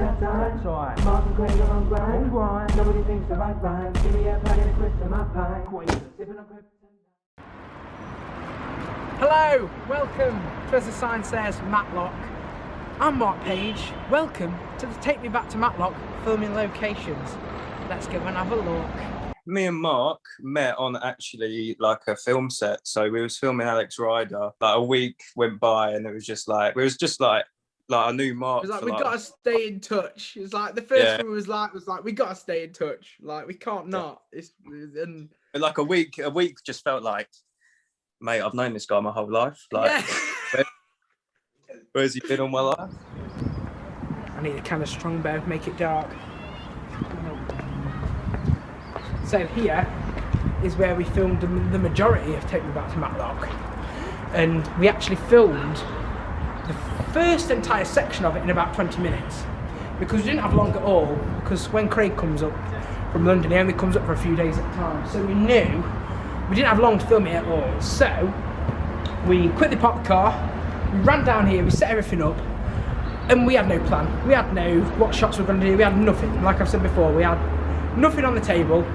that time. That's alright. Mark and Craig are on grind. Nobody thinks the right rhyme. Give me a pack and a twist of my pine. Sipping on Craig. Hello, welcome to As the Sign Says Matlock. I'm Mark Page. Welcome to the Take Me Back to Matlock filming locations. Let's go and have a look. Me and Mark met on actually like a film set. So we was filming Alex Rider. Like a week went by and it was just like I knew Mark. It was like for, we gotta stay in touch. It's like the first one was like we gotta stay in touch. Like we can't not. And like a week just felt like, mate, I've known this guy my whole life. Like where's he been all my life? I need a kind of strong bow, make it dark. So here is where we filmed the majority of Take Me Back to Matlock. And we actually filmed the first entire section of it in about 20 minutes. Because we didn't have long at all, because when Craig comes up from London, he only comes up for a few days at a time. So we knew we didn't have long to film it at all. So we quickly parked the car, we ran down here, we set everything up, and we had no plan. We had no what shots we were going to do, we had nothing. Like I've said before, we had nothing on the table.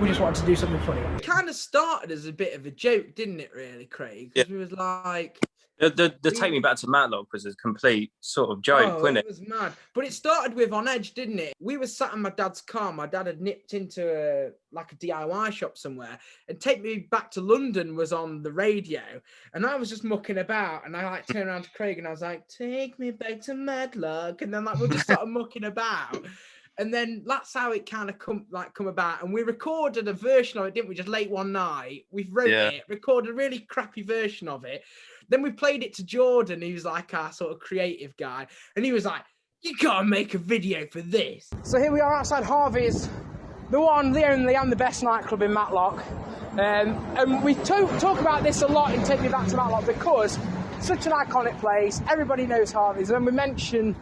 We just wanted to do something funny. It kind of started as a bit of a joke, didn't it, really, Craig? Because we was like... The Take Me Back to Matlock was a complete sort of joke, wasn't it? It was mad. But it started with On Edge, didn't it? We were sat in my dad's car. My dad had nipped into a DIY shop somewhere. And Take Me Back to London was on the radio. And I was just mucking about. And I turned around to Craig and I was like, take me back to Matlock. And then we're just sort of mucking about. And then that's how it kind of come about. And we recorded a version of it, didn't we? Just late one night. We wrote it, recorded a really crappy version of it. Then we played it to Jordan, who's like our sort of creative guy. And he was like, you gotta make a video for this. So here we are outside Harvey's, the one, the only, and the best nightclub in Matlock. And we talk about this a lot in Take Me Back to Matlock because it's such an iconic place. Everybody knows Harvey's. And then we mention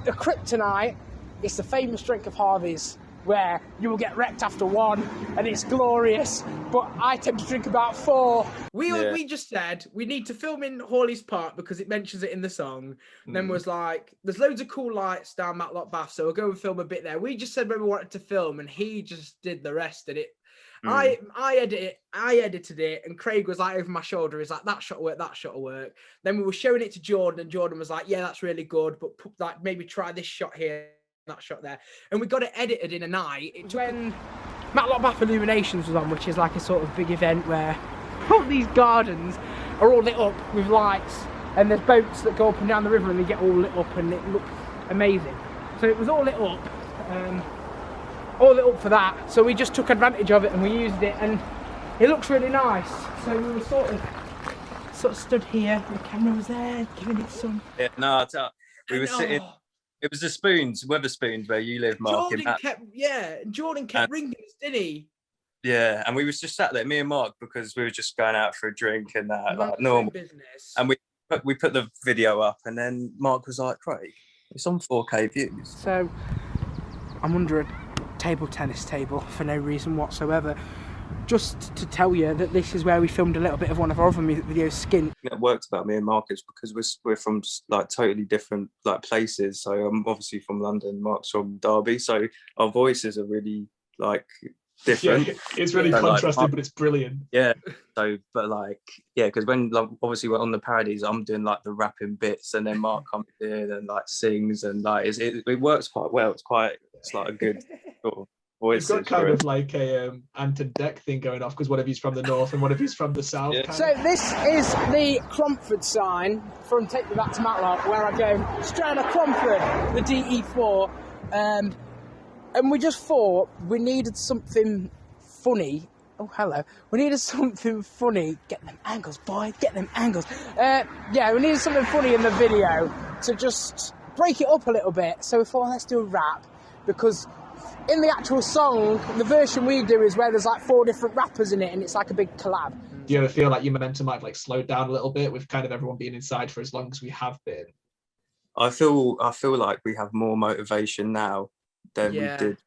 the kryptonite. It's the famous drink of Harvey's where you will get wrecked after one and it's glorious, but I tend to drink about 4. We just said we need to film in Hawley's Park because it mentions it in the song. Then was like, there's loads of cool lights down Matlock Bath, so we'll go and film a bit there. We just said when we wanted to film and he just did the rest of it. I edited it, and Craig was like over my shoulder. He's like, that shot will work, that shot will work. Then we were showing it to Jordan, and Jordan was like, yeah, that's really good, but like maybe try this shot here, that shot there. And we got it edited in a night. It's when Matlock Bath Illuminations was on, which is like a sort of big event where all these gardens are all lit up with lights, and there's boats that go up and down the river and they get all lit up, and it looks amazing. So it was all lit up. All it up for that, so we just took advantage of it and we used it, and it looks really nice. So we were sort of stood here, the camera was there, giving it some. Yeah, no, we were sitting. It was the Weatherspoons, where you live, Mark. Jordan kept ringing us, didn't he? Yeah, and we was just sat there, me and Mark, because we were just going out for a drink and that, like normal business. And we put the video up, and then Mark was like, Craig, it's on 4K views. So I'm under a table tennis table for no reason whatsoever, just to tell you that this is where we filmed a little bit of one of our other music videos, Skin. It works about me and Marcus because we're from like totally different like places. So I'm obviously from London, Mark's from Derby, so our voices are really like different. Yeah, it's really contrasting, but it's brilliant. Yeah. So, but like, yeah, because when like, obviously we're on the parodies, I'm doing like the rapping bits, and then Mark comes in and like sings, and like it works quite well. It's like a good sort of voice. It's got kind of like a Ant and Dec thing going off, because one of you's from the north and one of you's from the south. Yeah. So this is the Cromford sign from Take Me Back to Matlock, where I go straight out of Cromford, the DE4. And we just thought we needed something funny. Oh, hello. We needed something funny. Get them angles, boy. Get them angles. We needed something funny in the video to just break it up a little bit. So we thought, let's do a rap. Because in the actual song, the version we do is where there's like 4 different rappers in it, and it's like a big collab. Do you ever feel like your momentum might have like slowed down a little bit with kind of everyone being inside for as long as we have been? I feel like we have more motivation now than we did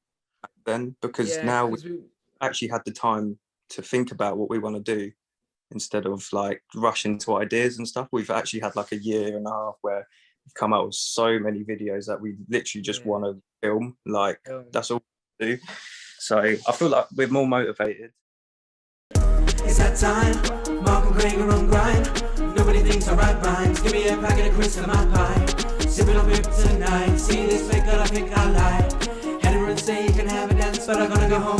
back then, because now we actually had the time to think about what we want to do instead of like rushing to ideas and stuff. We've actually had like a year and a half where come out with so many videos that we literally just want to film. Like that's all we do. So I feel like we're more motivated. It's that time, Mark and Craig are on grind. Nobody thinks I write rhymes. Give me a packet of crisps and my pie. Sipping on pip tonight. See this fake girl, I think I like. Had her and say you can have a dance, but I gotta go home.